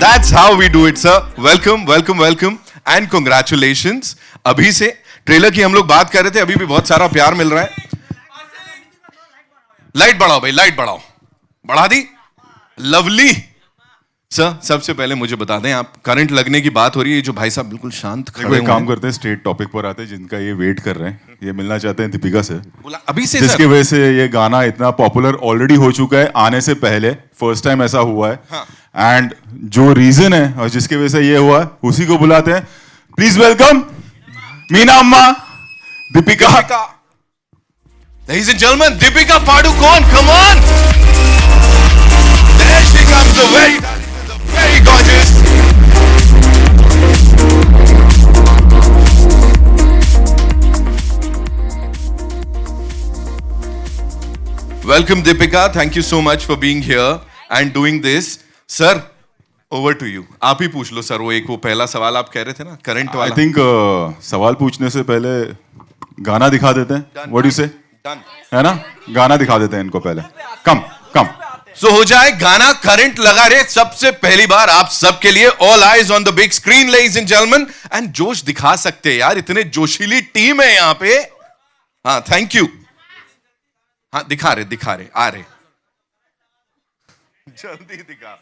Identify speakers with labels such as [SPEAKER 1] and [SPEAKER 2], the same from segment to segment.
[SPEAKER 1] That's how we do it, sir. Welcome, welcome, welcome, and congratulations. अभी से trailer की हम लोग बात कर रहे थे, अभी भी बहुत सारा प्यार मिल रहा है. लाइट बढ़ाओ भाई, लाइट बढ़ाओ. बढ़ा दी. लवली. सर, सबसे पहले मुझे बता दें, आप करंट लगने की बात हो रही है, जो भाई साहब बिल्कुल शांत खड़े हुए हैं.
[SPEAKER 2] काम करते हैं, स्ट्रेट टॉपिक पर आते हैं, जिनका ये वेट कर रहे हैं. ये मिलना चाहते हैं दीपिका से.
[SPEAKER 1] अभी से
[SPEAKER 2] जिसकी वजह से ये गाना इतना पॉपुलर ऑलरेडी हो चुका है, आने से पहले फर्स्ट टाइम ऐसा हुआ है. एंड जो रीजन है और जिसकी वजह से ये हुआ है, उसी को बुलाते हैं. प्लीज वेलकम मीना अम्मा, Deepika.
[SPEAKER 1] Ladies and gentlemen, Deepika Padukone, come on! There she comes, the very gorgeous. Welcome, Deepika. Thank you so much for being here and doing this. Sir, over to you. आप ही पूछ लो sir, वो पहला सवाल आप कह रहे थे ना, करंट वाला.
[SPEAKER 2] आई थिंक सवाल पूछने से पहले गाना दिखा देते हैं. व्हाट डू से? है ना, गाना दिखा देते हैं इनको पहले. कम
[SPEAKER 1] सो हो जाए गाना. करंट लगा रहे सबसे पहली बार आप सबके लिए. All eyes on the big screen, ladies and gentleman. And जोश दिखा सकते हैं यार, इतने जोशीली टीम है यहां पे. हाँ, थैंक यू. हाँ, दिखा रहे आ रहे. जल्दी दिखा.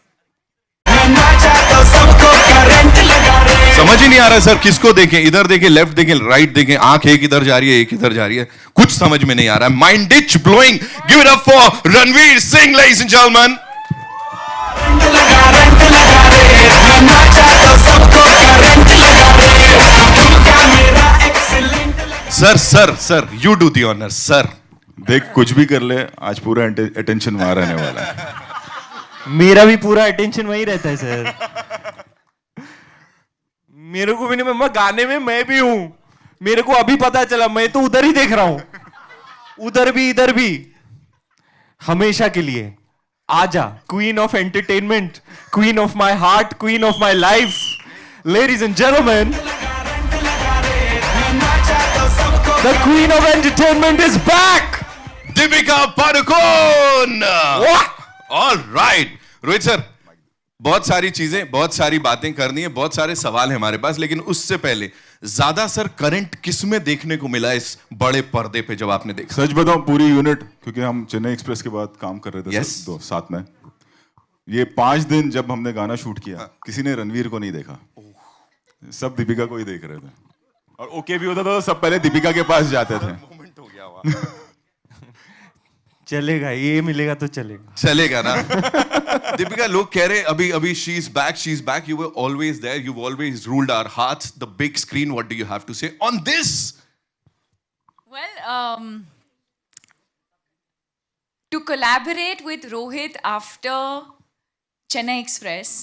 [SPEAKER 1] समझ ही नहीं आ रहा सर, किसको देखें. इधर देखें, लेफ्ट देखें, राइट देखें. आंख एक इधर जा रही है, एक इधर जा रही है. कुछ समझ में नहीं आ रहा है. Mind ditch blowing. Give it up for Ranveer Singh, ladies and gentleman. Sir you do the honour sir.
[SPEAKER 2] देख, कुछ भी कर ले, आज पूरा अटेंशन वहां रहने वाला है.
[SPEAKER 3] मेरा भी पूरा अटेंशन वही रहता है सर. मेरे को भी नहीं, मम्मा गाने में मैं भी हूं. मेरे को अभी पता चला, मैं तो उधर ही देख रहा हूं. उधर भी इधर भी. हमेशा के लिए आजा, queen of entertainment, queen of my heart, queen of my life. Ladies and gentleman, the queen of entertainment is back.
[SPEAKER 1] Deepika Padukone. All right. Rohit sir, बहुत सारी चीजें, बहुत सारी बातें करनी है, बहुत सारे सवाल हैं हमारे पास, लेकिन उससे पहले ज्यादा सर करंट किस में देखने को मिला इस बड़े पर्दे पे जब आपने देखा?
[SPEAKER 2] सच बताऊं, पूरी यूनिट, क्योंकि हम चेन्नई एक्सप्रेस के बाद काम कर रहे थे.
[SPEAKER 1] Yes.
[SPEAKER 2] दो साथ में. ये 5 दिन जब हमने गाना शूट किया, किसी ने रणवीर को नहीं देखा. सब दीपिका को ही देख रहे थे. और ओके भी होता था तो सब पहले दीपिका के पास जाते थे.
[SPEAKER 1] मोमेंट हो गया वहां.
[SPEAKER 3] चलेगा, ये मिलेगा तो
[SPEAKER 1] चलेगा ना. दीपिका, लोग कह रहे अभी she is back. You were always there, you always ruled our hearts. The big screen, what do you have to say on this?
[SPEAKER 4] Well, to collaborate with Rohit after Chennai Express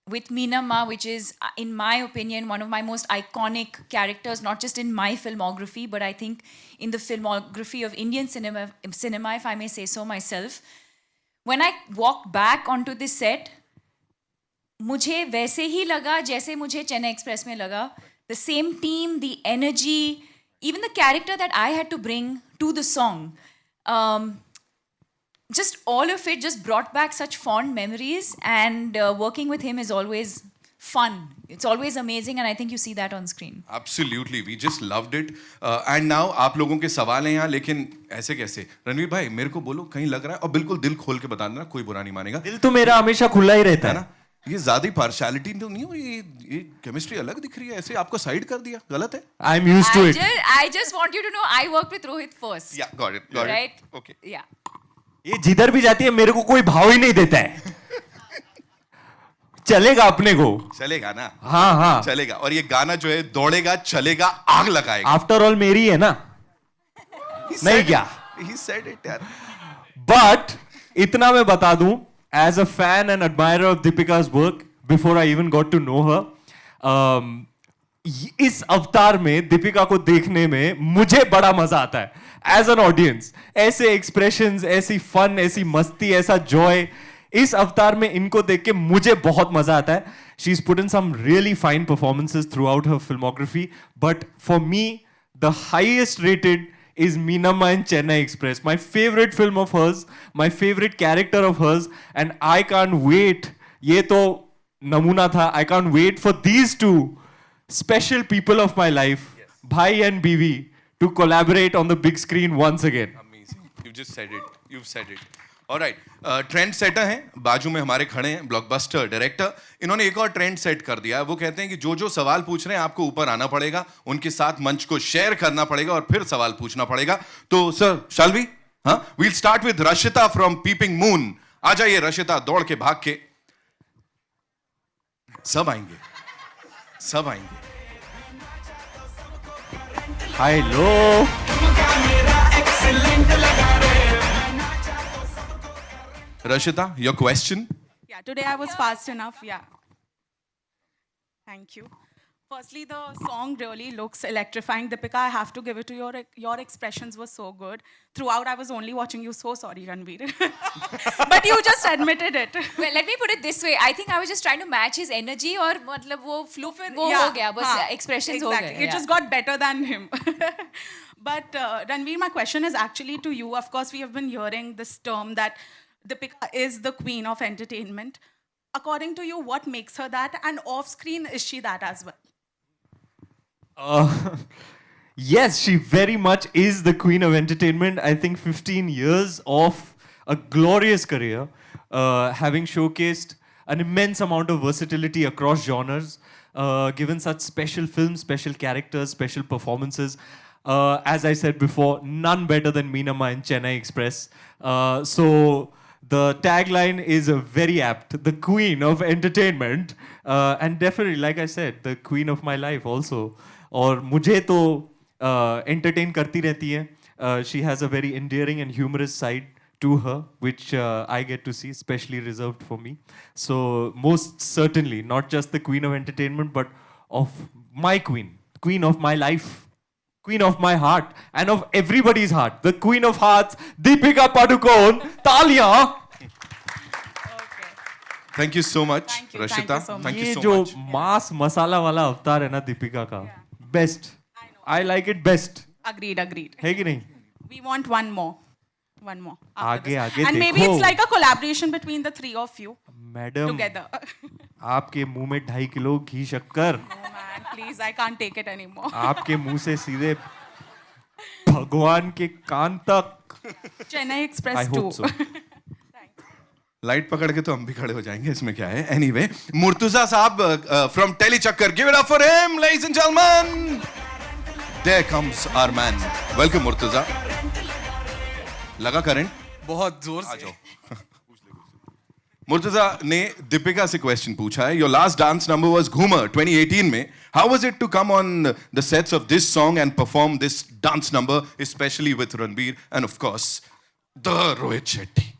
[SPEAKER 4] with Meena Ma, which is, in my opinion, one of my most iconic characters, not just in my filmography, but I think in the filmography of Indian cinema, if I may say so myself. When I walked back onto this set, मुझे वैसे ही लगा जैसे मुझे Chennai express में लगा. The same team, the energy, even the character that I had to bring to the song. Just all of it just brought back such fond memories, and working with him is always fun. It's always amazing, and I think you see that on screen.
[SPEAKER 1] Absolutely, we just loved it. And now आप लोगों के सवाल हैं यहाँ, लेकिन ऐसे कैसे? रणवीर भाई, मेरे को बोलो, कहीं लग रहा है? और बिल्कुल दिल खोल के बता देना, कोई बुरा नहीं मानेगा.
[SPEAKER 3] दिल तो मेरा हमेशा खुला ही रहता है
[SPEAKER 1] ना. ये ज्यादा पार्शियलिटी तो नहीं हो? ये केमिस्ट्री अलग दिख रही है, ऐसे आपको साइड कर दिया, गलत है?
[SPEAKER 3] I am used to it.
[SPEAKER 4] I just want you to know, I worked with Rohit first.
[SPEAKER 1] Yeah, got it.
[SPEAKER 4] Right?
[SPEAKER 1] Okay.
[SPEAKER 4] Yeah.
[SPEAKER 3] ये जिधर भी जाती है मेरे को कोई भाव ही नहीं देता है. चलेगा अपने को.
[SPEAKER 1] चलेगा ना.
[SPEAKER 3] हाँ
[SPEAKER 1] चलेगा. और ये गाना जो है, दौड़ेगा, चलेगा, आग लगाएगा.
[SPEAKER 3] आफ्टर ऑल मेरी है ना. नहीं क्या?
[SPEAKER 1] He said it यार.
[SPEAKER 3] बट इतना मैं बता दूं, as a fan and admirer of Deepika's work, before I even got to know her, इस अवतार में दीपिका को देखने में मुझे बड़ा मजा आता है एज एन ऑडियंस. ऐसे एक्सप्रेशंस, ऐसी फन, ऐसी मस्ती, ऐसा जॉय, इस अवतार में इनको देख के मुझे बहुत मजा आता है. She is put in some really fine performances throughout her filmography, but for me the highest rated is Meena Ma in Chennai Express. My favorite film of hers, my favorite character of hers, and I can't wait. ये तो नमूना था. I can't wait for these two special people of my life, Bhai and Biwi, to collaborate on the big screen once again.
[SPEAKER 1] Amazing. You just said it. You've said it. All right. Trend setter हैं, बाजू में हमारे खड़े हैं blockbuster director. इन्होंने एक और trend set कर दिया है. वो कहते हैं कि जो जो सवाल पूछ रहे हैं आपको ऊपर आना पड़ेगा, उनके साथ मंच को शेयर करना पड़ेगा और फिर सवाल पूछना पड़ेगा. तो सर, शैल वी? हाँ, we'll start with Rashita from Peeping Moon. आ जाइए रशिता, दौड़ के भाग के. सब आएंगे, सब आएंगे.
[SPEAKER 3] Hello.
[SPEAKER 1] Rashita, your question?
[SPEAKER 5] Yeah, today I was fast enough. Yeah. Thank you. Firstly, the song really looks electrifying. Deepika, I have to give it to you. Your expressions were so good. Throughout, I was only watching you. So sorry, Ranveer. But you just admitted it.
[SPEAKER 4] Well, let me put it this way. I think I was just trying to match his energy और मतलब वो fluke वो
[SPEAKER 5] Yeah,
[SPEAKER 4] हो गया बस
[SPEAKER 5] हाँ,
[SPEAKER 4] expressions हो
[SPEAKER 5] exactly.
[SPEAKER 4] गए.
[SPEAKER 5] It just got better than him. But Ranveer, my question is actually to you. Of course, we have been hearing this term that Deepika is the queen of entertainment. According to you, what makes her that? And off screen, is she that as well?
[SPEAKER 3] Yes, she very much is the queen of entertainment. I think 15 years of a glorious career, having showcased an immense amount of versatility across genres, given such special films, special characters, special performances. As I said before, none better than Meena Ma in Chennai Express. So the tagline is very apt, the queen of entertainment. And definitely, like I said, the queen of my life also. और मुझे तो entertain करती रहती है. She has a very endearing and humorous side to her, which I get to see, especially reserved for me. So most certainly, not just the queen of entertainment, but of my queen, queen of my life, queen of my heart, and of everybody's heart, the queen of hearts, Deepika Padukone. Talia.
[SPEAKER 1] Thank you so much,
[SPEAKER 5] Thank you
[SPEAKER 1] Rashita.
[SPEAKER 5] so much.
[SPEAKER 1] Thank you
[SPEAKER 3] ये
[SPEAKER 1] so
[SPEAKER 3] जो
[SPEAKER 1] much.
[SPEAKER 3] मास मसाला वाला अवतार है ना दीपिका का, best. I like it best.
[SPEAKER 5] Agreed, agreed.
[SPEAKER 3] है कि नहीं?
[SPEAKER 5] We want one more. One more. after
[SPEAKER 3] आगे
[SPEAKER 5] this.
[SPEAKER 3] आगे
[SPEAKER 5] And maybe
[SPEAKER 3] देखो.
[SPEAKER 5] it's like a collaboration between the three of you
[SPEAKER 3] madam,
[SPEAKER 5] together.
[SPEAKER 3] आपके मुंह में 2.5 किलो घी शक्कर,
[SPEAKER 5] Oh man, please, I can't take it anymore.
[SPEAKER 3] आपके मुंह से सीधे भगवान के कान तक.
[SPEAKER 5] Chennai Express
[SPEAKER 3] I
[SPEAKER 5] 2.
[SPEAKER 3] hope so.
[SPEAKER 1] Light पकड़ के तो हम भी खड़े हो जाएंगे, इसमें क्या है. Anyway, Murtuza sahab from Telly Chakkar, give it up for him ladies and gentleman. There comes our man. Welcome Murtuza. लगा करंट?
[SPEAKER 6] बहुत जोर
[SPEAKER 1] आ
[SPEAKER 6] से.
[SPEAKER 1] जाओ. मुर्तुजा ने दीपिका से क्वेश्चन पूछा है. Your last dance number was Ghoomar 2018 में. How was it to come on the sets of this song and perform this dance number, specially with Ranbir and of course the Rohit Shetty?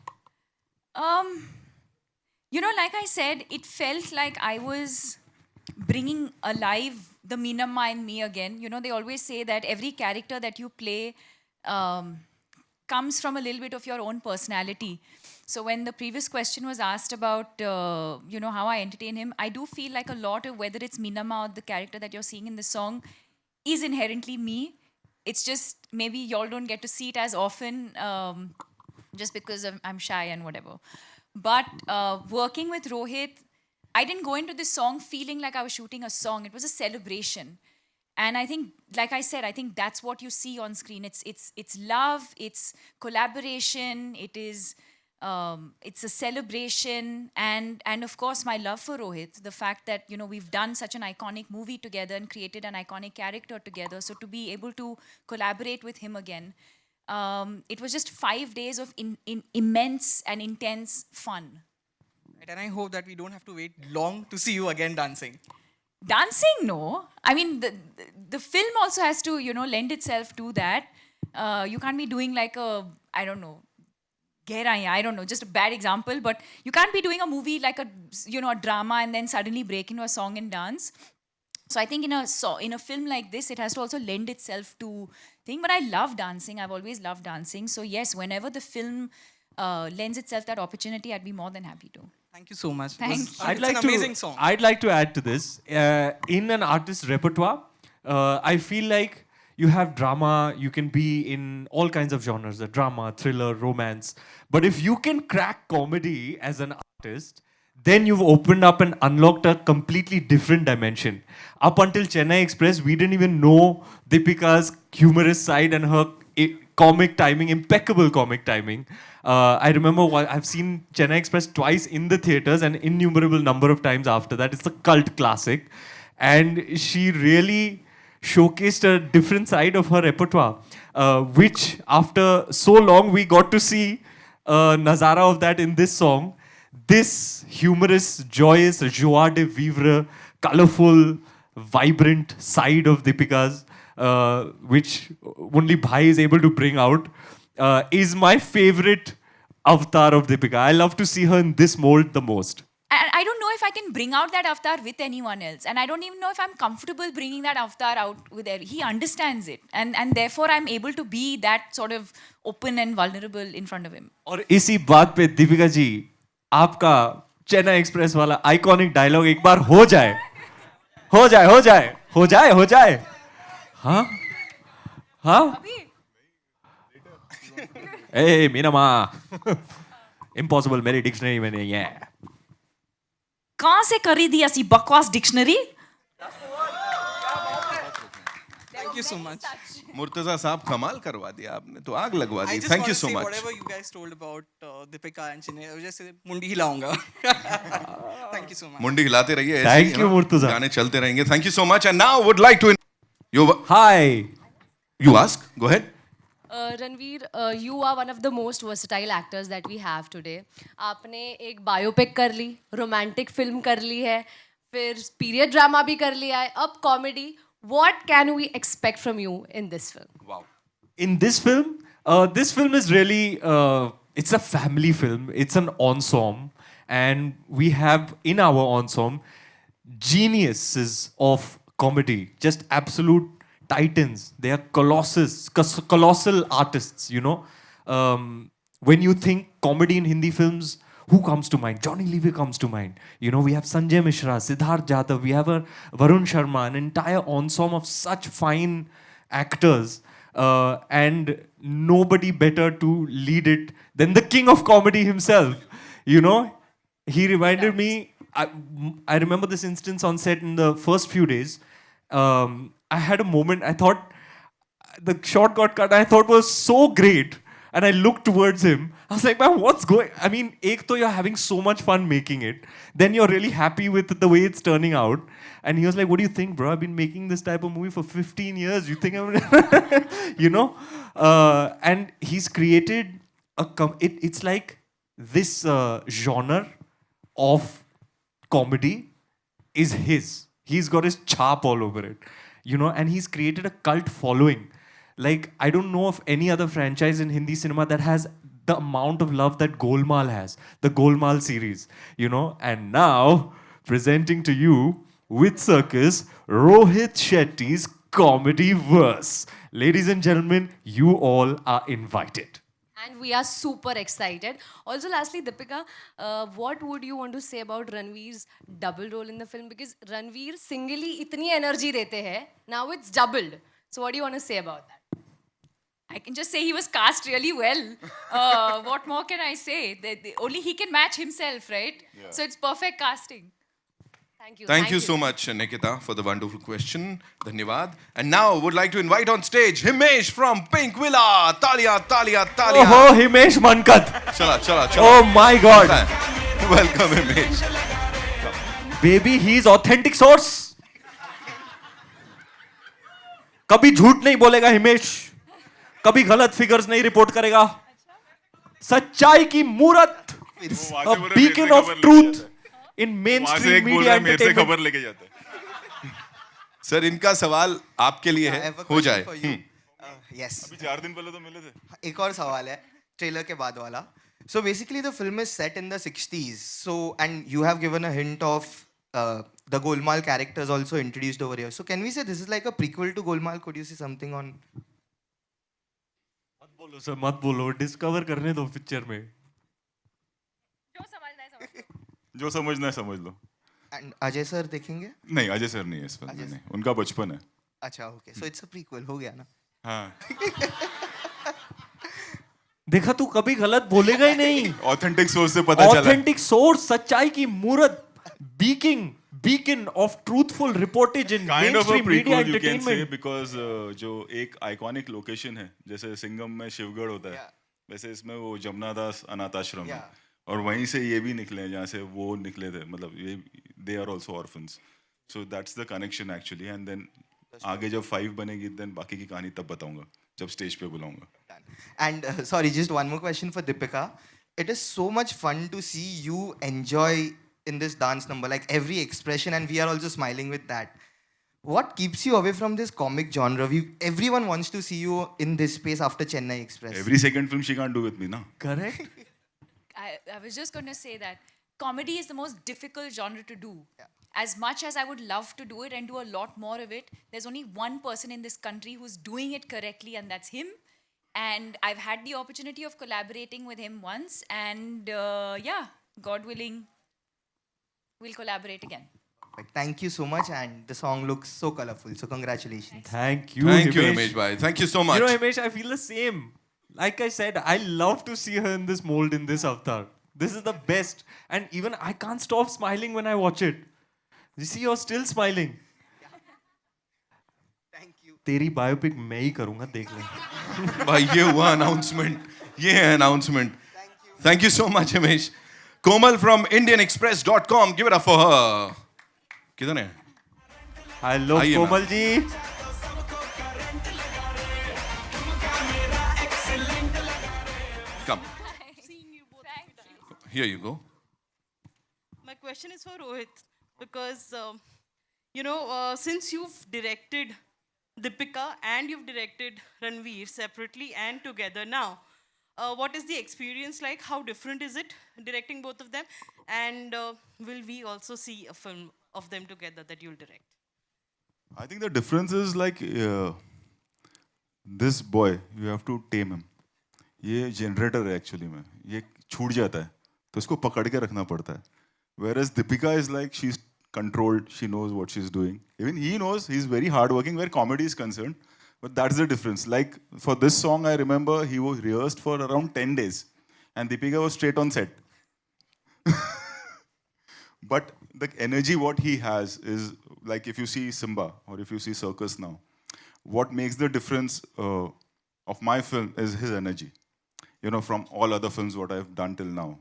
[SPEAKER 4] You know, like I said, it felt like I was bringing alive the Meena Ma in me again. You know, they always say that every character that you play comes from a little bit of your own personality. So when the previous question was asked about, you know, how I entertain him, I do feel like a lot of whether it's Meena Ma or the character that you're seeing in the song is inherently me. It's just maybe y'all don't get to see it as often just because I'm shy and whatever. But working with Rohit, I didn't go into this song feeling like I was shooting a song. It was a celebration. And I think, like I said, I think that's what you see on screen. It's love, it's collaboration, it's a celebration, and of course my love for Rohit. The fact that, you know, we've done such an iconic movie together and created an iconic character together. So to be able to collaborate with him again, it was just 5 days of immense and intense fun.
[SPEAKER 6] And I hope that we don't have to wait long to see you again dancing.
[SPEAKER 4] Dancing, no. I mean, the film also has to, you know, lend itself to that. You can't be doing like a, I don't know, I don't know, just a bad example, but you can't be doing a movie like a, you know, a drama and then suddenly break into a song and dance. So I think in a film like this, it has to also lend itself to thing. But I love dancing. I've always loved dancing. So yes, whenever the film lends itself that opportunity, I'd be more than happy to.
[SPEAKER 6] Thank you so much.
[SPEAKER 4] Thank
[SPEAKER 6] It's
[SPEAKER 4] you.
[SPEAKER 6] an amazing song.
[SPEAKER 3] I'd like to add to this. In an artist's repertoire, I feel like you have drama, you can be in all kinds of genres, drama, thriller, romance. But if you can crack comedy as an artist, then you've opened up and unlocked a completely different dimension. Up until Chennai Express, we didn't even know Deepika's humorous side and her comic timing, impeccable comic timing. I remember I've seen Chennai Express twice in the theaters and innumerable number of times after that. It's a cult classic. And she really showcased a different side of her repertoire, which after so long we got to see Nazara of that in this song. This humorous, joyous, joie de vivre, colorful, vibrant side of Deepika's, which only Bhai is able to bring out, is my favorite avatar of Deepika. I love to see her in this mold the most.
[SPEAKER 4] And I don't know if I can bring out that avatar with anyone else. And I don't even know if I'm comfortable bringing that avatar out with He understands it. And therefore, I'm able to be that sort of open and vulnerable in front of him.
[SPEAKER 3] और इसी बात पे दीपिका जी आपका Chennai express वाला iconic dialogue एक बार हो जाए हो जाए हो जाए हो जाए हो जाए हाँ हाँ ए मीना माँ इम्पॉसिबल मेरी डिक्शनरी में नहीं है
[SPEAKER 4] कहाँ से करी दी ऐसी बकवास dictionary
[SPEAKER 6] Thank you so much.
[SPEAKER 1] Murtaza साहब कमाल करवा दिया आपने तो आग लगवा
[SPEAKER 6] I
[SPEAKER 1] the
[SPEAKER 6] just
[SPEAKER 1] thank
[SPEAKER 6] want
[SPEAKER 1] you
[SPEAKER 6] to
[SPEAKER 1] so
[SPEAKER 6] say
[SPEAKER 1] much
[SPEAKER 6] whatever you guys told about Deepika and Chennai, I was just मुंडी हिलाऊंगा. Thank you so much.
[SPEAKER 1] मुंडी हिलाते रहिए ऐसे
[SPEAKER 3] Thank
[SPEAKER 1] ही,
[SPEAKER 3] you,
[SPEAKER 1] हाँ,
[SPEAKER 3] मुर्तजा.
[SPEAKER 1] गाने चलते रहेंगे thank you so much and now would like to you
[SPEAKER 3] hi
[SPEAKER 1] you ask go ahead
[SPEAKER 7] Ranveer, you are one of the most versatile actors that we have today. आपने एक biopic कर ली, romantic film कर ली है, फिर period drama भी कर लिया है, अब comedy. What can we expect from you in this film?
[SPEAKER 1] Wow
[SPEAKER 3] in this film is really it's a family film. It's an ensemble, and we have in our ensemble geniuses of comedy, just absolute titans. They are colossal artists. You know, when you think comedy in Hindi films, who comes to mind? Johnny Lever comes to mind. You know, we have Sanjay Mishra, Siddharth Jadhav, we have a Varun Sharma, an entire ensemble of such fine actors, and nobody better to lead it than the king of comedy himself. You know, he reminded me, I remember this instance on set in the first few days. I had a moment, I thought, the shot got cut, I thought was so great. And I looked towards him. I was like, man, what's going? I mean, ek to you're having so much fun making it. Then you're really happy with the way it's turning out. And he was like, what do you think, bro? I've been making this type of movie for 15 years. You think I'm, you know? And he's created it's like this genre of comedy is his. He's got his chap all over it, you know, and he's created a cult following. Like, I don't know of any other franchise in Hindi cinema that has the amount of love that Golmaal has, the Golmaal series, you know. And now, presenting to you with Circus, Rohit Shetty's Comedy Verse. Ladies and gentlemen, you all are invited.
[SPEAKER 7] And we are super excited. Also, lastly, Deepika, what would you want to say about Ranveer's double role in the film? Because Ranveer singly itni energy dete hai, now it's doubled. So what do you want to say about that?
[SPEAKER 4] I can just say he was cast really well. What more can I say? Only he can match himself, right? Yeah. So it's perfect casting.
[SPEAKER 7] Thank you.
[SPEAKER 1] Thank you so much, Nikita, for the wonderful question. Dhanyavad. And now would like to invite on stage Himesh from Pink Villa. Talia, Talia, Talia.
[SPEAKER 3] Oh, Himesh Mankat.
[SPEAKER 1] Chala.
[SPEAKER 3] Oh my God.
[SPEAKER 1] Welcome, Himesh.
[SPEAKER 3] Baby, he's authentic source. कभी झूठ नहीं बोलेगा हिमेश, कभी गलत figures नहीं report करेगा, सच्चाई की मूरत, a beacon of truth in mainstream media entertainment.
[SPEAKER 2] खबर लेके जाता है.
[SPEAKER 1] सर इनका सवाल आपके लिए है, हो जाए.
[SPEAKER 8] Yes.
[SPEAKER 2] अभी 4 दिन पहले तो मिले थे.
[SPEAKER 8] एक और सवाल है ट्रेलर के बाद वाला. So basically the film is set in the 60s. So and you have given a hint of the Golmaal characters also introduced over here. So can we say this is like a prequel to Golmaal? Could you say something on?
[SPEAKER 3] मत बोलो sir, मत बोलो, discover करने दो picture में.
[SPEAKER 2] जो समझना है समझ लो.
[SPEAKER 8] And अजय सर देखेंगे?
[SPEAKER 2] नहीं, अजय सर नहीं है इस फिल्म में. उनका बचपन है.
[SPEAKER 8] अच्छा, okay. So it's a prequel हो गया ना?
[SPEAKER 2] हाँ.
[SPEAKER 3] देखा, तू कभी गलत बोलेगा ही नहीं.
[SPEAKER 2] ऑथेंटिक सोर्स से पता चला.
[SPEAKER 3] Authentic source, सच्चाई की मूरत, beacon of truthful reportage in
[SPEAKER 2] kind of a
[SPEAKER 3] mainstream media
[SPEAKER 2] prequel you can say,
[SPEAKER 3] entertainment.
[SPEAKER 2] Because जो एक आइकॉनिक लोकेशन है, जैसे सिंघम में शिवगढ़ होता है, वैसे इसमें वो जमुना दास अनाथ आश्रम है, और वहीं से ये भी निकले हैं, जहाँ से वो निकले थे, मतलब ये they are also orphans. So that's the connection actually. And then आगे जब 5 बनेगी, देन बाकी की कहानी तब बताऊंगा जब स्टेज पे बुलाऊंगा.
[SPEAKER 8] And sorry, just one more question for Deepika. It is so much fun to see you enjoy in this dance number, like every expression, and we are also smiling with that. What keeps you away from this comic genre? Everyone wants to see you in this space after Chennai Express.
[SPEAKER 2] Every second film she can't do with me ना.
[SPEAKER 3] Correct?
[SPEAKER 4] I was just going to say that comedy is the most difficult genre to do. As much as I would love to do it and do a lot more of it, there's only one person in this country who's doing it correctly, and that's him. And I've had the opportunity of collaborating with him once, and yeah, God willing, we'll collaborate again.
[SPEAKER 8] But thank you so much, and the song looks so colorful. So congratulations.
[SPEAKER 3] Thank you,
[SPEAKER 1] Thank you, Himesh bhai. Thank you so much.
[SPEAKER 3] You know, Himesh, I feel the same. Like I said, I love to see her in this mold, in this avatar. This is the best. And even I can't stop smiling when I watch it. You see, you're still smiling.
[SPEAKER 8] Thank you.
[SPEAKER 3] तेरी biopic मैं ही करूंगा, देख ले.
[SPEAKER 1] भाई ये हुआ announcement, ये है announcement. Thank you so much Himesh. Komal from indianexpress.com, give it up for her. किधर है?
[SPEAKER 3] हेलो
[SPEAKER 1] आइए,
[SPEAKER 3] कोमल जी.
[SPEAKER 1] कम. Here you go.
[SPEAKER 9] My question is for Rohit because, since you've directed Deepika and you've directed Ranveer separately and together now, what is the experience like? How different is it directing both of them? And will we also see a film of them together that you'll direct?
[SPEAKER 2] I think the difference is like this boy, you have to tame him. ये generator है actually में, ये छूट जाता है तो इसको पकड़ के रखना पड़ता है. Whereas Deepika is like she's controlled, she knows what she's doing. Even he knows, he's very hardworking where comedy is concerned. But that's the difference. Like for this song, I remember he was rehearsed for around 10 days, and Deepika was straight on set. But the energy what he has is like if you see Simba or if you see Circus now, what makes the difference of my film is his energy. You know, from all other films what I've done till now,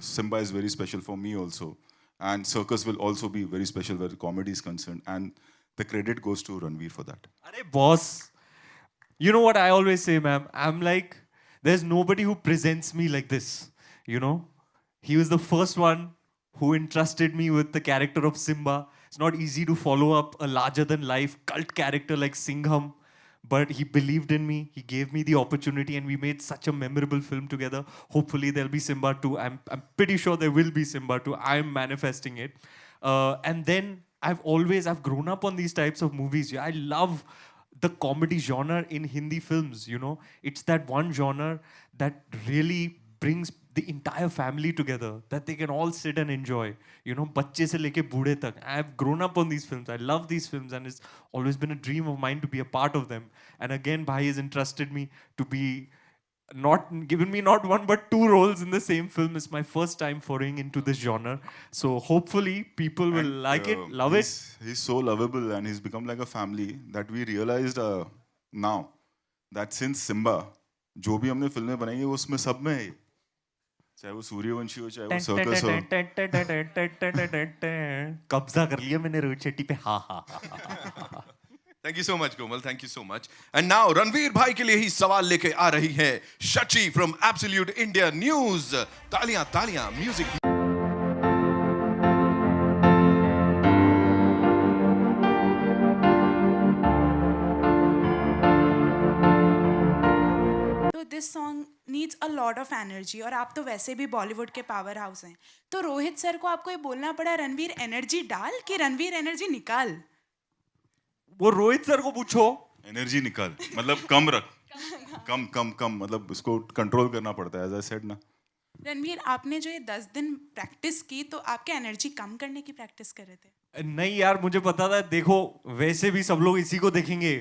[SPEAKER 2] Simba is very special for me also, and Circus will also be very special where comedy is concerned, and the credit goes to Ranveer for that.
[SPEAKER 3] Arey boss, you know what I always say, ma'am? I'm like, there's nobody who presents me like this. You know, he was the first one who entrusted me with the character of Simba. It's not easy to follow up a larger than life cult character like Singham, but he believed in me. He gave me the opportunity, and we made such a memorable film together. Hopefully, there'll be Simba 2. I'm pretty sure there will be Simba 2. I'm manifesting it. And then I've grown up on these types of movies. I love the comedy genre in Hindi films, you know. It's that one genre that really brings the entire family together, that they can all sit and enjoy, you know, bacche se leke boode tak. I've grown up on these films. I love these films, and it's always been a dream of mine to be a part of them. And again, Bhai has entrusted me to be given me not one but 2 roles in the same film. It's my first time foraying into this genre. So hopefully people will like it, love it.
[SPEAKER 2] He's so lovable, and he's become like a family that we realized now that since Simba, जो भी हमने फिल्में बनाई है उसमें सब में है, चाहे वो सूर्यवंशी हो चाहे वो सर्कस हो.
[SPEAKER 3] कब्जा कर लिया मैंने रोहित शेट्टी पे. हा हा हा.
[SPEAKER 1] Thank you so much, Komal. Thank you so much. And now, Ranveer भाई के लिए ही सवाल लेके आ रही है Shachi from Absolute India News. तालियां तालियां म्यूजिक.
[SPEAKER 10] तो this song needs a lot of energy, और आप तो वैसे भी बॉलीवुड के पावर हाउस हैं. तो रोहित सर को आपको ये बोलना पड़ा रणवीर एनर्जी डाल कि रणवीर एनर्जी निकाल?
[SPEAKER 3] वो रोहित सर को पूछो.
[SPEAKER 2] एनर्जी निकाल मतलब कम रख, कम मतलब उसको कंट्रोल करना पड़ता है, एज आई सेड ना.
[SPEAKER 10] रणवीर, आपने जो ये 10 दिन प्रैक्टिस की, तो आपके एनर्जी कम करने की प्रैक्टिस कर रहे थे?
[SPEAKER 3] नहीं यार, मुझे पता था. देखो, वैसे भी सब लोग इसी को देखेंगे.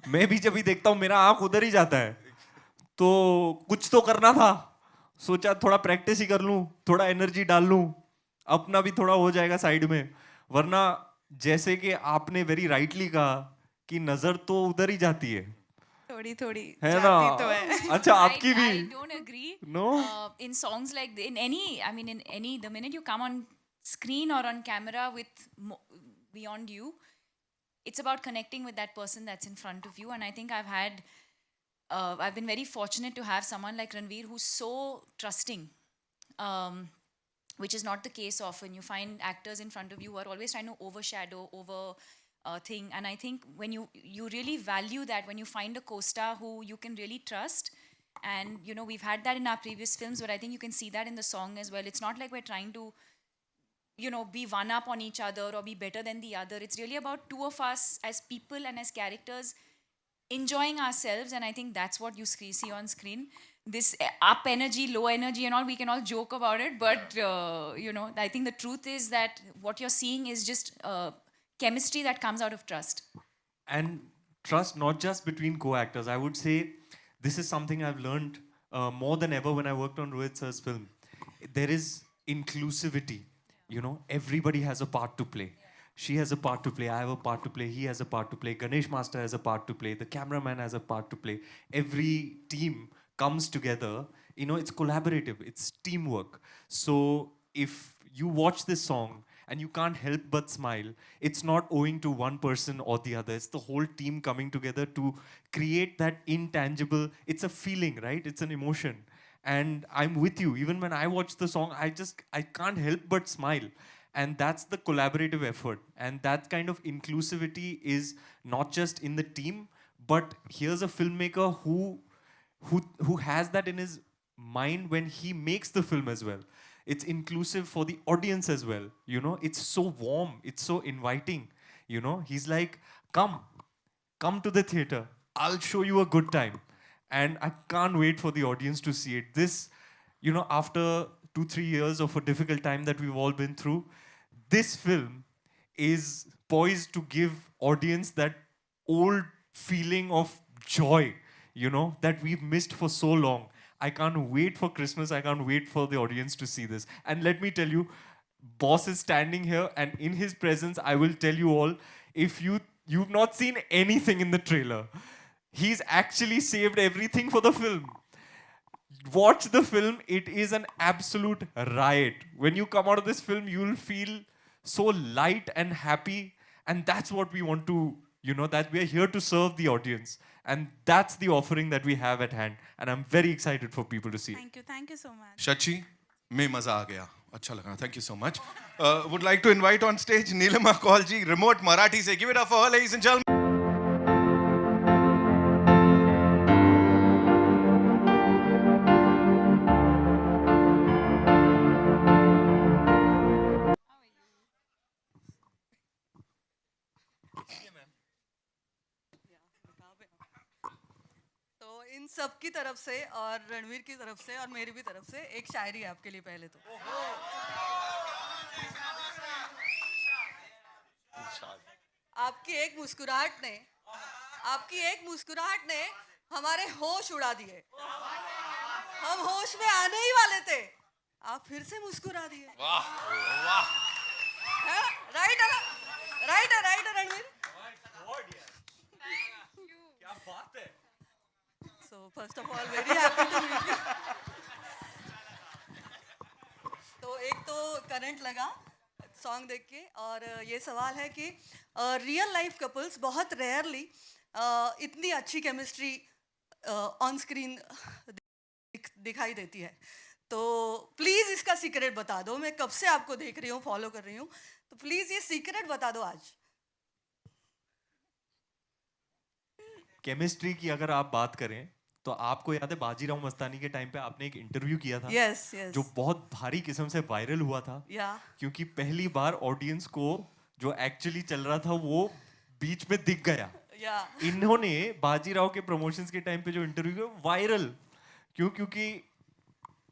[SPEAKER 3] मैं भी जब भी देखता हूँ मेरा आंख उधर ही जाता है. तो कुछ तो करना था, सोचा थोड़ा प्रैक्टिस ही कर लूं, थोड़ा एनर्जी डाल लूं, अपना भी थोड़ा हो जाएगा साइड में। वरना जैसे कि आपने वेरी राइटली कहा कि नजर तो उधर ही जाती है
[SPEAKER 10] थोड़ी थोड़ी
[SPEAKER 3] है ना?
[SPEAKER 10] जाती तो है।
[SPEAKER 3] अच्छा आपकी भी?
[SPEAKER 4] I don't agree.
[SPEAKER 3] No?
[SPEAKER 4] In songs like in any, the minute you come on screen or on camera with beyond you, it's about connecting with that person that's in front of you. And I think I've been very fortunate to have someone like Ranveer who's so trusting, which is not the case often. You find actors in front of you who are always trying to overshadow, thing. And I think when you really value that when you find a co-star who you can really trust. And we've had that in our previous films, but I think you can see that in the song as well. It's not like we're trying to be one up on each other or be better than the other. It's really about two of us as people and as characters enjoying ourselves, and I think that's what you see on screen. This up energy, low energy and all, we can all joke about it, but I think the truth is that what you're seeing is just chemistry that comes out of trust.
[SPEAKER 3] And trust not just between co-actors. I would say this is something I've learned more than ever when I worked on Rohit sir's film. There is inclusivity. Everybody has a part to play. She has a part to play. I have a part to play. He has a part to play. Ganesh Master has a part to play. The cameraman has a part to play. Every team comes together. It's collaborative. It's teamwork. So if you watch this song and you can't help but smile, it's not owing to one person or the other. It's the whole team coming together to create that intangible. It's a feeling, right? It's an emotion. And I'm with you. Even when I watch the song, I can't help but smile. And that's the collaborative effort. And that kind of inclusivity is not just in the team, but here's a filmmaker who has that in his mind when he makes the film as well. It's inclusive for the audience as well. It's so warm. It's so inviting. He's like, come to the theater. I'll show you a good time. And I can't wait for the audience to see it. This, after 2-3 years of a difficult time that we've all been through, this film is poised to give audience that old feeling of joy, that we've missed for so long. I can't wait for Christmas. I can't wait for the audience to see this. And let me tell you, boss is standing here, and in his presence, I will tell you all, if you've not seen anything in the trailer, he's actually saved everything for the film. Watch the film. It is an absolute riot. When you come out of this film, you'll feel so light and happy. And that's what we want to, that we are here to serve the audience. And that's the offering that we have at hand. And I'm very excited for people to see it.
[SPEAKER 10] Thank you so much.
[SPEAKER 1] Shachi, में मजा आ गया, अच्छा लगा, thank you so much. Would like to invite on stage Neelama Kaulji, remote Marathi से. Give it up for her, ladies and gentlemen.
[SPEAKER 6] तो इन सब की तरफ से और रणवीर की तरफ से और मेरी भी तरफ से एक शायरी है आपके लिए पहले तो। आपकी एक मुस्कुराहट ने हमारे होश उड़ा दिए। हम होश में आने ही वाले थे, आप फिर से मुस्कुरा दिए। राइट है ना? राइट है रणवीर? क्या बात है। So first of all, very happy to meet you. तो एक तो करंट लगा सॉन्ग देख के, और ये सवाल है कि रियल लाइफ कपल्स बहुत रेयरली इतनी अच्छी केमिस्ट्री ऑन स्क्रीन दिखाई देती है। तो प्लीज़ इसका सीक्रेट बता दो। मैं कब से आपको देख रही हूँ, फॉलो कर रही हूँ, तो प्लीज़ ये सीक्रेट बता दो आज।
[SPEAKER 3] केमिस्ट्री की अगर आप बात करें तो आपको याद है बाजीराव मस्तानी के टाइम पे आपने एक इंटरव्यू किया था,
[SPEAKER 6] yes.
[SPEAKER 3] जो बहुत भारी किस्म से वायरल हुआ था, क्योंकि पहली बार ऑडियंस को जो एक्चुअली चल रहा था वो बीच में दिख गया। इन्होंने बाजीराव के प्रमोशंस के टाइम पे जो इंटरव्यू किया वायरल क्योंकि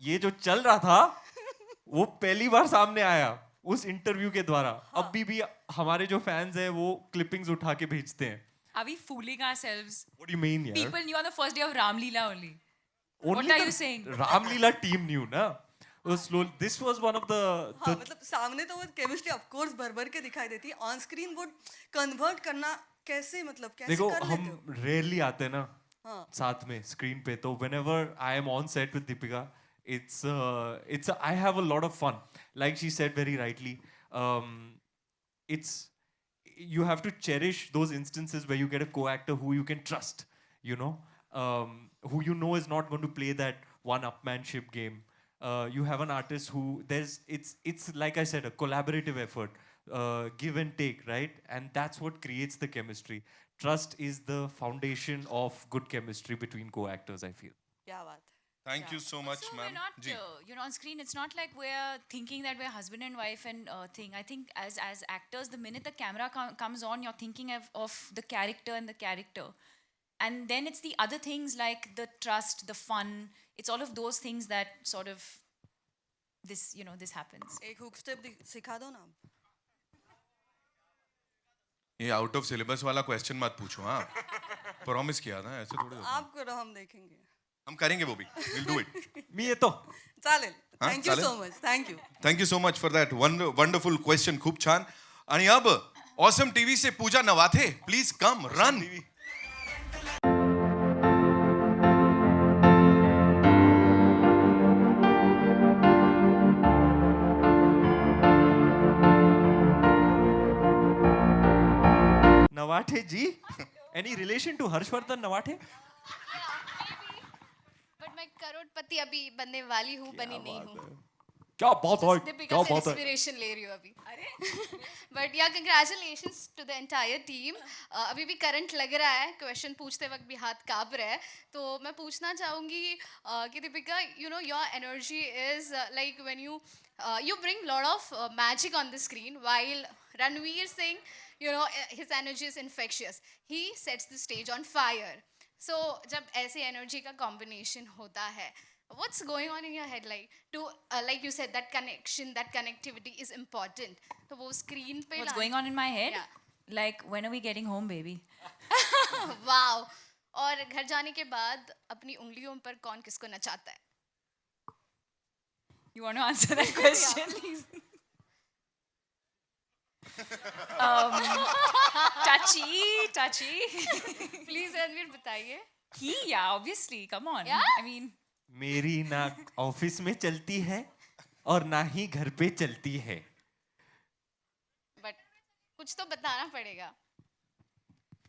[SPEAKER 3] ये जो चल रहा था वो पहली बार सामने आया उस इंटरव्यू के द्वारा। अभी भी हमारे जो फैंस हैं वो क्लिपिंग्स उठा के भेजते हैं।
[SPEAKER 4] Are we fooling ourselves?
[SPEAKER 3] What do you mean, yaar?
[SPEAKER 4] People knew on the first day of Ram Leela only.
[SPEAKER 3] only
[SPEAKER 4] are
[SPEAKER 3] the
[SPEAKER 4] you saying?
[SPEAKER 3] Ramleela team knew, na? Slowly, this was one of the
[SPEAKER 6] हाँ मतलब सामने तो वो chemistry of course भर के दिखाई देती है, ऑन स्क्रीन वो कन्वर्ट करना कैसे, मतलब कैसे
[SPEAKER 3] देखो
[SPEAKER 6] कर लेते हो?
[SPEAKER 3] हम रेयरली आते हैं ना
[SPEAKER 6] हाँ
[SPEAKER 3] साथ में स्क्रीन पे, तो whenever I am on set with Deepika, it's I have a lot of fun. Like she said very rightly, it's you have to cherish those instances where you get a co-actor who you can trust, you know, who you know is not going to play that one-upmanship game. You have an artist who it's like I said, a collaborative effort, give and take, right? And that's what creates the chemistry. Trust is the foundation of good chemistry between co-actors, I feel.
[SPEAKER 6] क्या बात है.
[SPEAKER 1] Thank you so much,
[SPEAKER 4] So we're
[SPEAKER 1] ma'am.
[SPEAKER 4] not,
[SPEAKER 1] जी.
[SPEAKER 4] on screen. It's not like we're thinking that we're husband and wife and thing. I think as actors, the minute the camera comes on, you're thinking of the character and the character, and then it's the other things like the trust, the fun. It's all of those things that sort of this happens.
[SPEAKER 6] एक hook step सिखा दो ना.
[SPEAKER 1] ये out of syllabus वाला question मत पूछो. हाँ, promise किया था, ऐसे थोड़े होता है.
[SPEAKER 6] आप करो, हम देखेंगे.
[SPEAKER 1] हम करेंगे वो भी. We'll do it.
[SPEAKER 3] मी येतो.
[SPEAKER 6] चालेल.
[SPEAKER 1] हाँ,
[SPEAKER 6] थँक यू
[SPEAKER 1] चालेल.
[SPEAKER 6] So much. Thank you.
[SPEAKER 1] Thank you so much for that wonderful question. खूप छान. आणि अब ऑसम टीव्ही से Pooja Navathe, please come run.
[SPEAKER 3] Navathe ji, any relation to Harshvardhan Navathe?
[SPEAKER 11] But मैं करोड़पति अभी बनने वाली हूँ, बनी नहीं हूँ.
[SPEAKER 3] क्या बात है,
[SPEAKER 11] दीपिका
[SPEAKER 3] क्या
[SPEAKER 11] से
[SPEAKER 3] बात है.
[SPEAKER 11] इंस्पिरेशन ले रही हूँ अभी. But yeah congratulations to the entire team. अभी भी करंट लग रहा है, क्वेश्चन पूछते वक्त भी हाथ कांप रहा है. तो मैं पूछना चाहूँगी कि Deepika, you know your energy is like when you bring a lot of magic on the screen, while Ranveer Singh, you know, his energy is infectious. He sets the stage on fire. So जब ऐसे energy का combination होता है, what's going on in your head, like you said, that connection, that connectivity is important. तो वो screen पे
[SPEAKER 4] What's going on in my head?
[SPEAKER 11] Yeah.
[SPEAKER 4] Like, when are we getting home, baby?
[SPEAKER 11] Wow. और घर जाने के बाद अपनी उंगलियों पर कौन किसको नचाता है?
[SPEAKER 4] You want to answer that question? Touchy.
[SPEAKER 11] Please Ranveer बताइए.
[SPEAKER 4] Yeah, obviously. Come on.
[SPEAKER 11] Yeah?
[SPEAKER 4] I mean,
[SPEAKER 3] मेरी ना ऑफिस में चलती है और ना ही घर पे चलती है.
[SPEAKER 11] बट कुछ तो बताना पड़ेगा.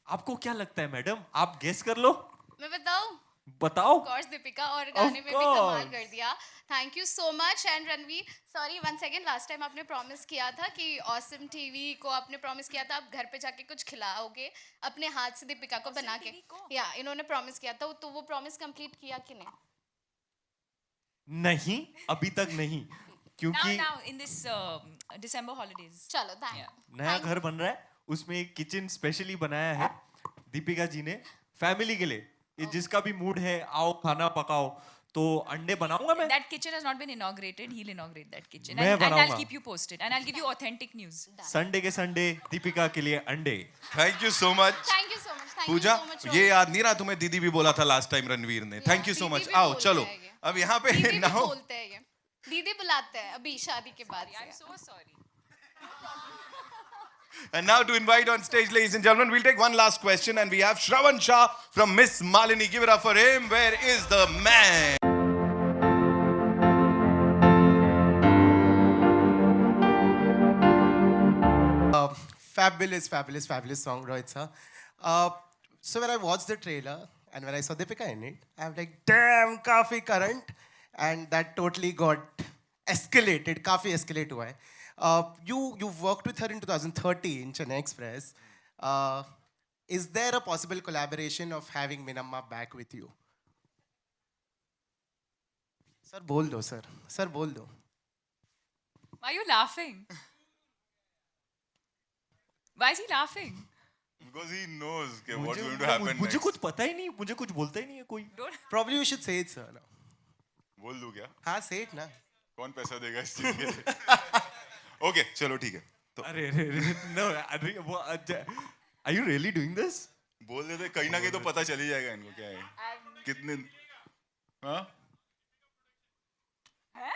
[SPEAKER 3] आपको क्या लगता है मैडम? आप गेस कर लो.
[SPEAKER 11] मैं बताऊं?
[SPEAKER 3] बताओ.
[SPEAKER 11] Of course, दीपिका, और गाने में भी कमाल कर दिया. Thank you so much. And Ranveer, sorry 1 second, last time आपने प्रॉमिस किया था कि ऑसम टीवी को आपने प्रॉमिस किया था आप घर पे जाके कुछ खिलाओगे अपने हाथ से दीपिका को बना के. या इन्होंने प्रॉमिस किया था, तो वो प्रॉमिस कंप्लीट किया कि नहीं?
[SPEAKER 3] नहीं, अभी तक नहीं, क्योंकि
[SPEAKER 4] now in this December holidays.
[SPEAKER 11] चलो, थैंक
[SPEAKER 3] नया घर बन रहा है, उसमें एक किचन स्पेशली बनाया है दीपिका जी ने फैमिली के लिए. ये जिसका भी मूड है, आओ खाना पकाओ. तो अंडे बनाऊंगा मैं.
[SPEAKER 4] That kitchen has not been inaugurated. He'll inaugurate that kitchen.
[SPEAKER 3] मैं
[SPEAKER 4] And I'll
[SPEAKER 3] बनाऊंगा.
[SPEAKER 4] keep you posted. And I'll give you authentic news.
[SPEAKER 3] Sunday के संडे दीपिका के लिए अंडे.
[SPEAKER 1] Thank you so much.
[SPEAKER 11] Thank you so much.
[SPEAKER 1] Pooja, ये याद नहीं रहा तुम्हें दीदी भी बोला था लास्ट टाइम रणवीर ने. Thank you so much. आओ चलो अब यहाँ पे
[SPEAKER 11] दीदी
[SPEAKER 1] ना
[SPEAKER 11] भी
[SPEAKER 1] हो.
[SPEAKER 11] बोलते हैं ये. दीदी बुलाते हैं अभी शादी के बाद
[SPEAKER 4] I'm
[SPEAKER 11] से.
[SPEAKER 4] so sorry.
[SPEAKER 1] And now to invite on stage, ladies and gentlemen, we'll take one last question, and we have Shravan Shah from Miss Malini. Give it up for him. Where is the man?
[SPEAKER 12] Fabulous song, Rohit sir. So when I watched the trailer and when I saw Deepika in it, I'm like, damn, काफी current, and that totally got escalated. काफी escalate हुआ है. You worked with her in 2013 in Chennai Express. Is there a possible collaboration of having Minamma back with you? Sir, बोल दो sir. Sir, बोल दो.
[SPEAKER 4] Why are you laughing? Why is he laughing?
[SPEAKER 2] Because he knows okay, what's going to happen
[SPEAKER 3] मुझे
[SPEAKER 2] next.
[SPEAKER 3] कुछ पता ही नहीं, मुझे कुछ बोलता ही नहीं है कोई.
[SPEAKER 12] Probably you should say it, sir. Now.
[SPEAKER 2] बोल दूं क्या?
[SPEAKER 12] हाँ, say it ना.
[SPEAKER 2] कौन पैसा देगा इस चीज के लिए? Okay, चलो ठीक है. तो
[SPEAKER 3] अरे no, अरे वो are you really doing this?
[SPEAKER 2] बोल देते कहीं ना कहीं तो पता चल ही जाएगा इनको क्या है. कितने हाँ?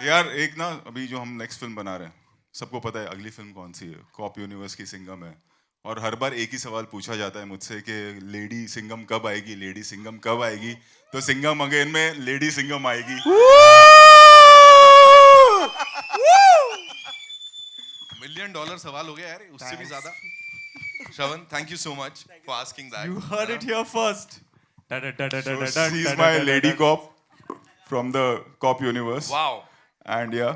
[SPEAKER 2] यार एक ना अभी जो हम नेक्स्ट फिल्म बना रहे हैं, सबको पता है अगली फिल्म कौन सी है, कॉप यूनिवर्स की सिंघम है। और हर बार एक ही सवाल पूछा जाता है मुझसे कि लेडी सिंघम कब आएगी, लेडी सिंघम कब आएगी। तो सिंघम अगेन में लेडी सिंघम आएगी।
[SPEAKER 1] $1 million सवाल हो गया यार, उससे भी ज्यादा। Shravan, thank you so much for asking that.
[SPEAKER 3] You heard it here first.
[SPEAKER 2] So she is my lady cop from the cop universe.
[SPEAKER 1] Wow.
[SPEAKER 2] And yeah,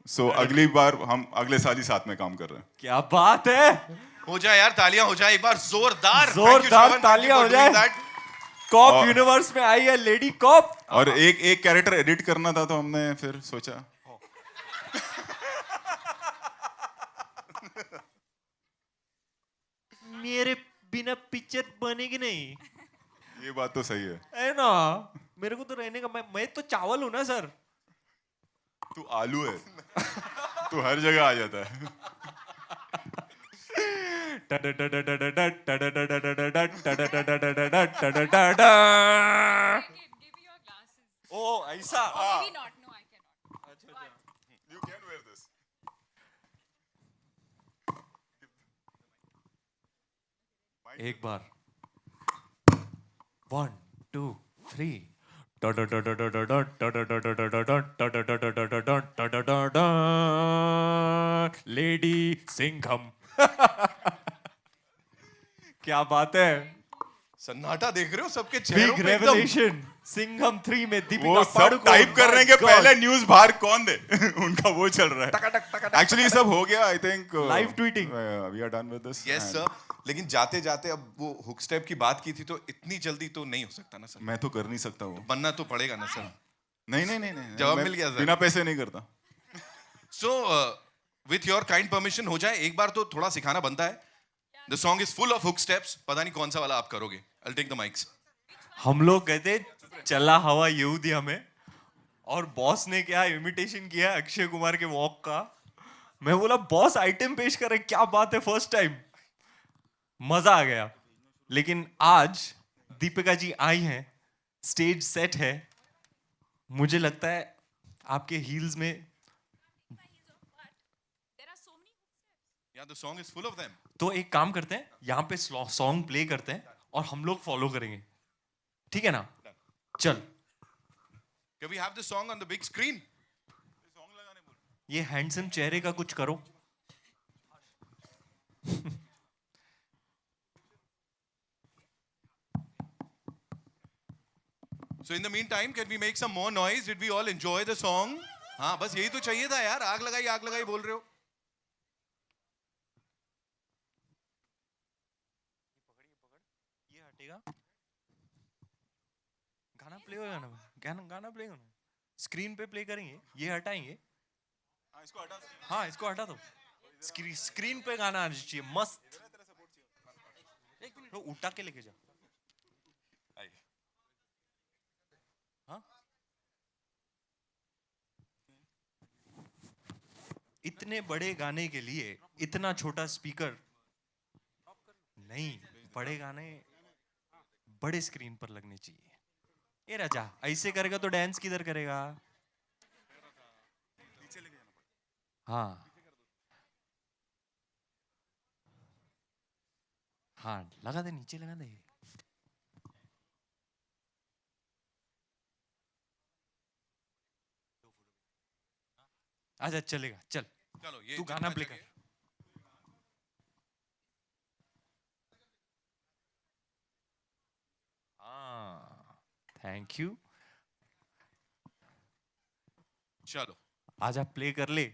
[SPEAKER 2] so अगली बार हम अगले साल ही साथ में काम कर रहे हैं।
[SPEAKER 3] क्या बात है,
[SPEAKER 1] हो जाए यार, तालियां हो जाए एक बार जोरदार। Thank you,
[SPEAKER 3] जोरदार
[SPEAKER 1] श्रवण, thank you
[SPEAKER 3] तालियां
[SPEAKER 1] for
[SPEAKER 3] हो
[SPEAKER 1] doing
[SPEAKER 3] जाए।
[SPEAKER 1] that.
[SPEAKER 3] कॉप
[SPEAKER 2] और-
[SPEAKER 3] यूनिवर्स में आई है लेडी कॉप।
[SPEAKER 2] और एक कैरेक्टर एडिट करना था तो हमने फिर सोचा
[SPEAKER 3] मेरे बिना पिक्चर बनेगी नहीं,
[SPEAKER 2] ये बात तो सही है
[SPEAKER 3] ना। मेरे को तो रहने का, मैं तो चावल हूं ना सर।
[SPEAKER 2] तू आलू है तू हर जगह आ जाता है
[SPEAKER 3] ओ ऐसा
[SPEAKER 4] Maybe not. No, I cannot.
[SPEAKER 2] You can wear this.
[SPEAKER 3] एक बार 1 2 3 लेडी सिंघम। क्या बात है,
[SPEAKER 1] सन्नाटा देख रहे हो सबके चेहरों
[SPEAKER 3] बिग
[SPEAKER 1] पे एकदम।
[SPEAKER 3] रेवलेशन। सिंघम 3 में दीपिका
[SPEAKER 2] वो सब
[SPEAKER 3] पादुकोण।
[SPEAKER 2] टाइप कर रहे हैं कि
[SPEAKER 3] My God.
[SPEAKER 2] पहले न्यूज बाहर कौन दे उनका वो चल रहा है। एक्चुअली सब हो गया, I think
[SPEAKER 3] Live tweeting.
[SPEAKER 2] We are done with this.
[SPEAKER 1] Yes sir, लेकिन जाते जाते अब वो हुक स्टेप की बात की थी, तो इतनी जल्दी तो नहीं हो सकता ना सर।
[SPEAKER 2] मैं तो कर नहीं सकता वो।
[SPEAKER 1] बनना तो पड़ेगा ना सर।
[SPEAKER 2] नहीं
[SPEAKER 1] जवाब
[SPEAKER 2] मैं
[SPEAKER 1] मिल गया सर।
[SPEAKER 2] बिना पैसे नहीं करता।
[SPEAKER 1] So with your kind permission हो जाए एक बार तो थोड़ा सिखाना बनता है। The song is full of hook steps, पता नहीं कौन सा वाला आप करोगे। I take the mics.
[SPEAKER 3] हम लोग कहते चला हवा यहू दी हमें, और बॉस ने क्या इमिटेशन किया अक्षय कुमार के वॉक का। मैं बोला बॉस आइटम पेश कर रहे, क्या बात है, फर्स्ट टाइम, मजा आ गया। लेकिन आज दीपिका जी आई हैं, स्टेज सेट है, मुझे लगता है आपके हील्स में
[SPEAKER 1] या the song is full of them.
[SPEAKER 3] तो एक काम करते हैं, यहाँ पे सॉन्ग प्ले करते हैं और हम लोग फॉलो करेंगे, ठीक है ना? चल,
[SPEAKER 1] Can we have the song on the big screen?
[SPEAKER 3] ये हैंडसम चेहरे का कुछ करो।
[SPEAKER 1] So in the meantime, can we make some more noise? Did we all enjoy the song? हाँ, बस यही तो चाहिए था यार। आग लगाई बोल रहे हो।
[SPEAKER 3] ये हटेगा, गाना प्ले होगा ना, गाना प्ले होगा ना, स्क्रीन पे प्ले करेंगे, ये हटाएंगे। हाँ, इसको हटा दो। स्क्रीन पे गाना आना चाहिए मस्त। एक मिनट उठा के लेके जा। हाँ, इतने बड़े गाने के लिए इतना छोटा स्पीकर नहीं, बड़े गाने बड़े स्क्रीन पर लगने चाहिए। ये राजा ऐसे करेगा तो डांस किधर करेगा? हाँ हाँ, लगा दे, नीचे लगा दे। अच्छा चलेगा, चल
[SPEAKER 1] चलो ये
[SPEAKER 3] तू गाना प्ले कर। हाँ, थैंक यू।
[SPEAKER 1] चलो
[SPEAKER 3] आजा प्ले कर ले।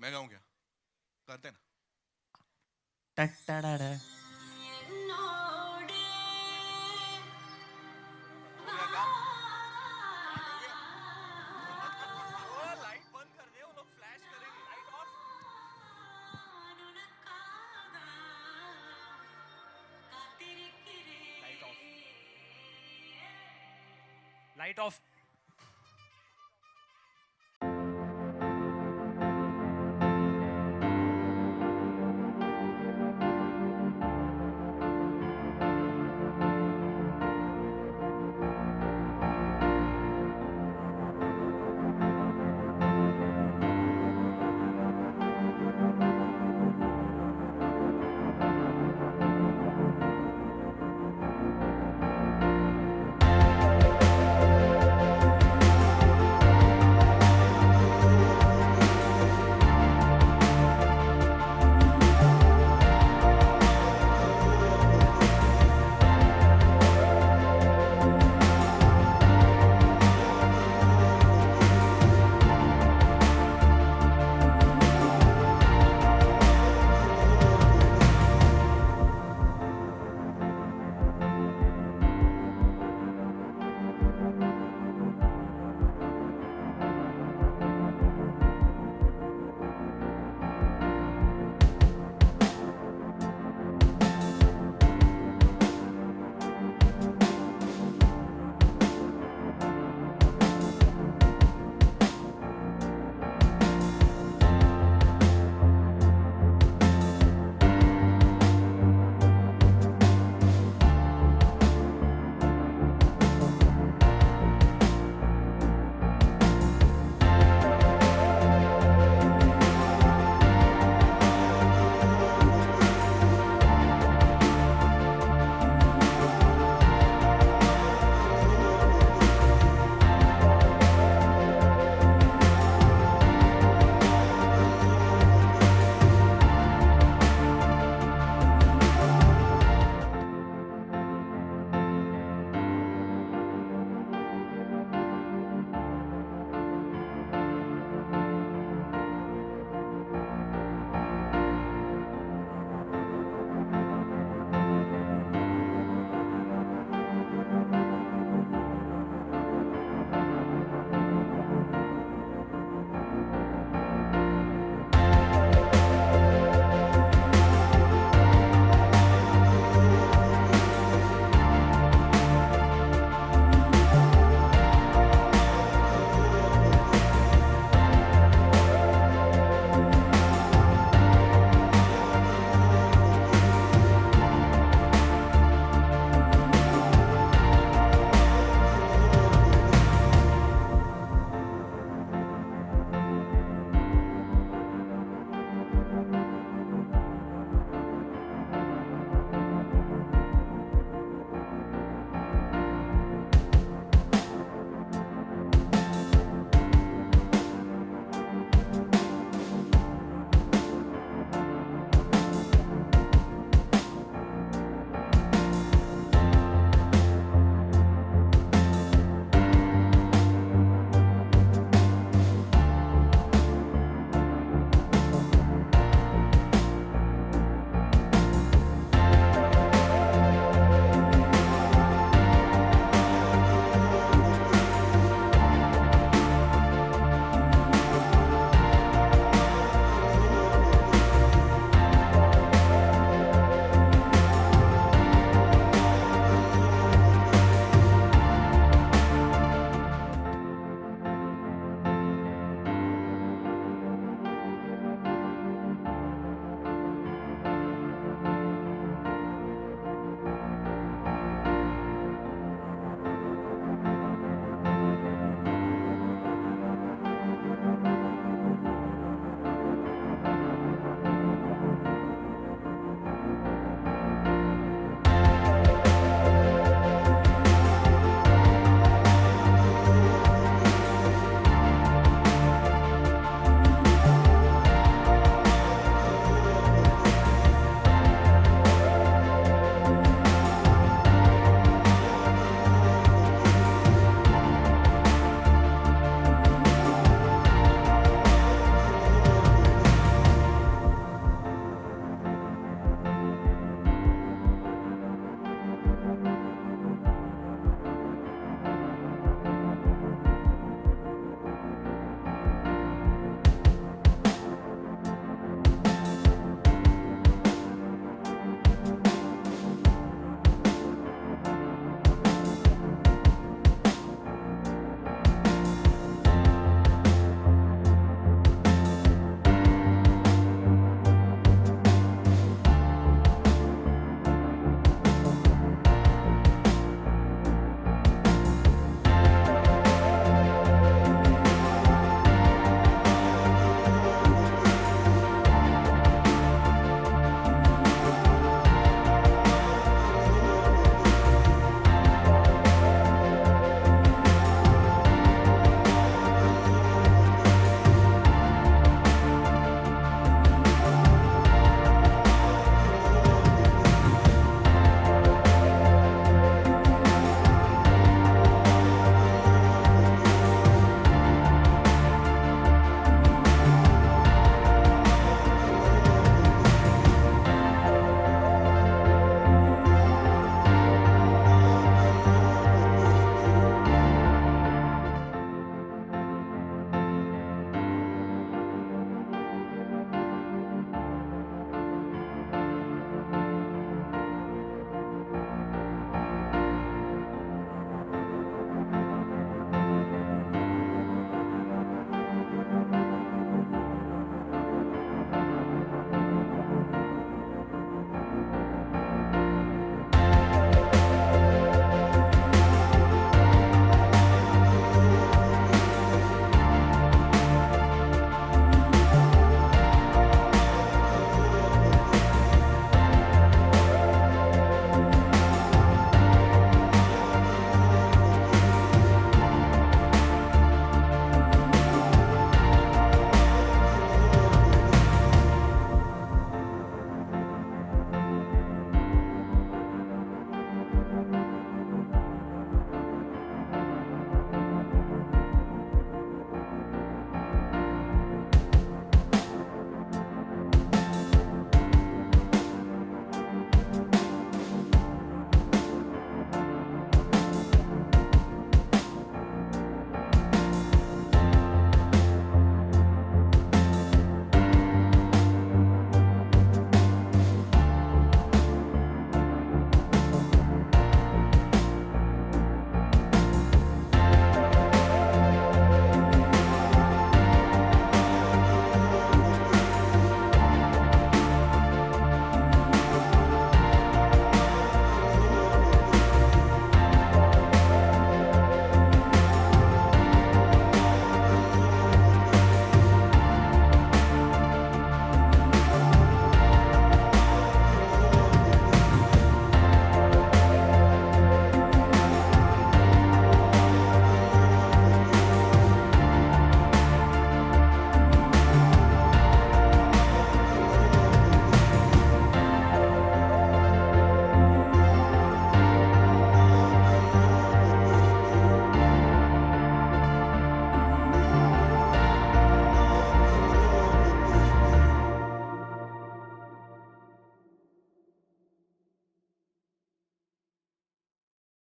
[SPEAKER 1] मैं गाऊं क्या? करते हैं ना।
[SPEAKER 3] टटटडा। Light of.